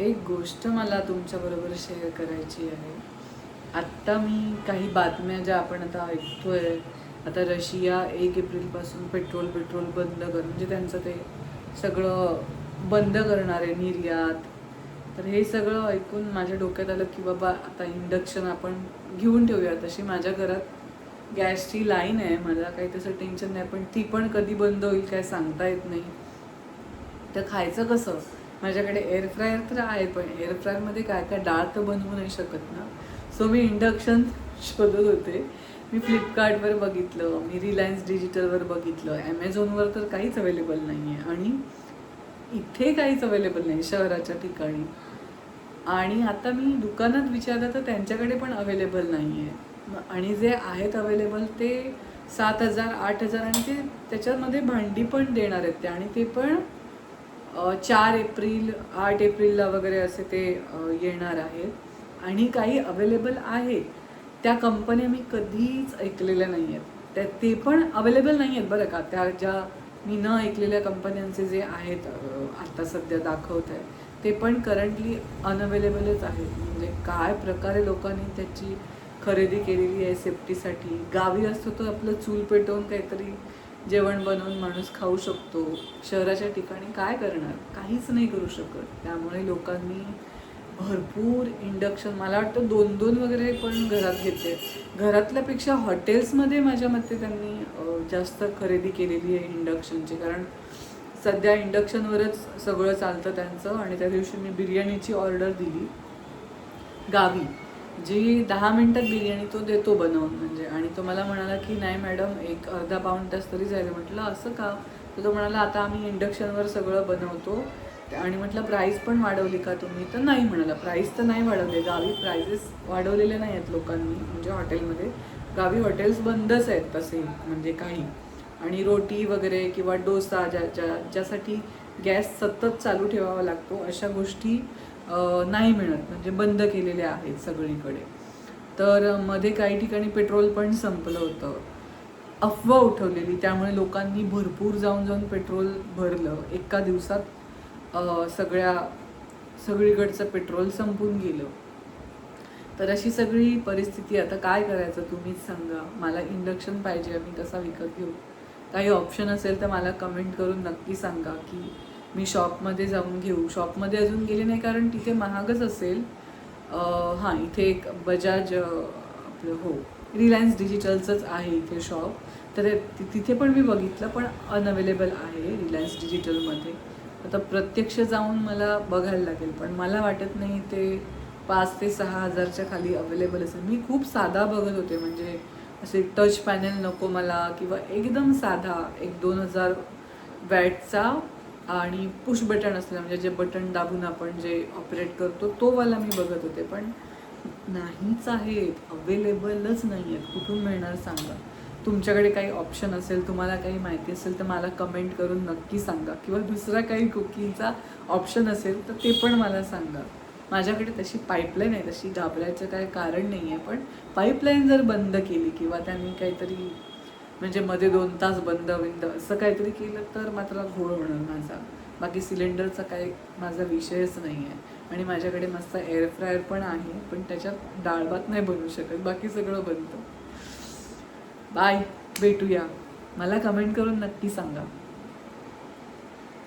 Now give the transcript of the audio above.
एक गोष्ट मला तुमच्याबरोबर शेअर करायची आहे. आत्ता मी काही बातम्या ज्या आपण आता ऐकतोय, आता रशिया 1 एप्रिलपासून पेट्रोल पेट्रोल बंद कर म्हणजे त्यांचं ते सगळं बंद करणार आहे निर्यात. तर हे सगळं ऐकून माझ्या डोक्यात आलं की बाबा आता इंडक्शन आपण घेऊन ठेवूया. तशी माझ्या घरात गॅसची लाईन आहे, मला काही तसं टेन्शन नाही, पण ती पण कधी बंद होईल काय सांगता येत नाही. तर खायचं कसं? माझ्याकडे एअर फ्रायर तर आहे, पण एअर फ्रायरमध्ये काय काय डाळ तर बनवू नाही शकत ना. सो मी इंडक्शन शोधत होते. मी फ्लिपकार्टवर बघितलं, मी रिलायन्स डिजिटलवर बघितलं, ॲमेझॉनवर तर काहीच अवेलेबल नाही आहे आणि इथे काहीच अवेलेबल नाही शहराच्या ठिकाणी. आणि आता मी दुकानात विचारलं तर त्यांच्याकडे पण अवेलेबल नाही आहे. आणि जे आहेत अवेलेबल ते 7,000 8,000 आणि ते त्याच्यामध्ये भांडी पण देणार आहेत ते, आणि ते पण 4 एप्रिल 8 एप्रिलला वगैरे असे ते येणार आहेत. आणि काही अवेलेबल आहे त्या कंपन्या मी कधीच ऐकलेल्या नाही आहेत. ते पण अवेलेबल नाही आहेत बरं का. त्या ज्या मी न ऐकलेल्या कंपन्यांचे जे आहेत आता सध्या दाखवत आहे ते पण करंटली अनअवेलेबलच आहेत. म्हणजे काय प्रकारे लोकांनी त्याची खरेदी केलेली आहे सेफ्टीसाठी. गावी असतो तर आपलं चूल पेटवून काहीतरी जेवण बनवून माणूस खाऊ शकतो. शहराच्या ठिकाणी काय करणार? काहीच नाही करू शकत. त्यामुळे लोकांनी भरपूर इंडक्शन, मला वाटतं 2-2 वगैरे पण घरात घेते. घरातल्यापेक्षा हॉटेल्समध्ये माझ्या मते त्यांनी जास्त खरेदी केलेली आहे इंडक्शनची. कारण सध्या इंडक्शनवरच सगळं चालतं त्यांचं. आणि त्या दिवशी मी बिर्याणीची ऑर्डर दिली गावी, जी 10 मिनिटात बिर्याणी तो देतो बनवून म्हणजे. आणि तो मला म्हणाला की नाही मॅडम, एक अर्धा पाऊण तास तरी जाईल. म्हटलं असं का? तर तो म्हणाला आता आम्ही इंडक्शनवर सगळं बनवतो. आणि म्हटलं प्राईस पण वाढवली का तुम्ही? तर नाही म्हणाला, प्राईस तर नाही वाढवले. गावी प्राइजेस वाढवलेले नाही आहेत लोकांनी, म्हणजे हॉटेलमध्ये. गावी हॉटेल्स बंदच आहेत तसे म्हणजे काही. आणि रोटी वगैरे किंवा डोसा ज्यासाठी गॅस सतत चालू ठेवावा लागतो अशा गोष्टी नाही मिळत, म्हणजे बंद केलेल्या आहेत सगळीकडे. तर मध्ये काही ठिकाणी पेट्रोल पण संपलं होतं. अफवा उठवलेली, त्यामुळे लोकांनी भरपूर जाऊन जाऊन पेट्रोल भरलं. एका दिवसात सगळीकडचं पेट्रोल संपून गेलं. तर अशी सगळी परिस्थिती. आता काय करायचं तुम्हीच सांगा. मला इंडक्शन पाहिजे, मी कसा विकत घेऊ? काही ऑप्शन असेल तर मला कमेंट करून नक्की सांगा की मी शॉपमध्ये जाऊन घेऊ. शॉपमध्ये अजून गेले नाही कारण तिथे महागच असेल. हां, इथे एक बजाज आपलं हो रिलायन्स डिजिटलचंच आहे इथे शॉप. तर तिथे पण मी बघितलं, पण अनअवेलेबल आहे रिलायन्स डिजिटलमध्ये. आता प्रत्यक्ष जाऊन मला बघायला लागेल, पण मला वाटत नाही ते 5 ते 6 हजारच्या खाली अवेलेबल असेल. मी खूप साधा बघत होते, म्हणजे असे टच पॅनल नको मला, किंवा एकदम साधा 1-2 हजार वॅटचा आणि पुश बटन असलं, म्हणजे जे बटन दाबून आपण जे ऑपरेट करतो तो वाला मी बघत होते. पण नाहीच आहेत, अवेलेबलच नाही आहेत. कुठून मिळणार सांगा? तुमच्याकडे काही ऑप्शन असेल, तुम्हाला काही माहिती असेल तर मला कमेंट करून नक्की सांगा. किंवा दुसरा काही कुकिंगचा ऑप्शन असेल तर ते पण मला सांगा. माझ्याकडे तशी पाईपलाईन आहे, तशी घाबरायचं काही कारण नाही आहे. पण पाईपलाईन जर बंद केली किंवा त्यांनी काहीतरी म्हणजे मध्ये 2 तास बंद असं काहीतरी केलं तर मात्र घोळ होणार माझा. बाकी सिलेंडरचा काही माझा विषयच नाही आहे. आणि माझ्याकडे मस्त एअर फ्रायर पण आहे, पण त्याच्यात डाळ भात नाही बनवू शकत, बाकी सगळं बनतं. बाय, भेटूया. मला कमेंट करून नक्की सांगा.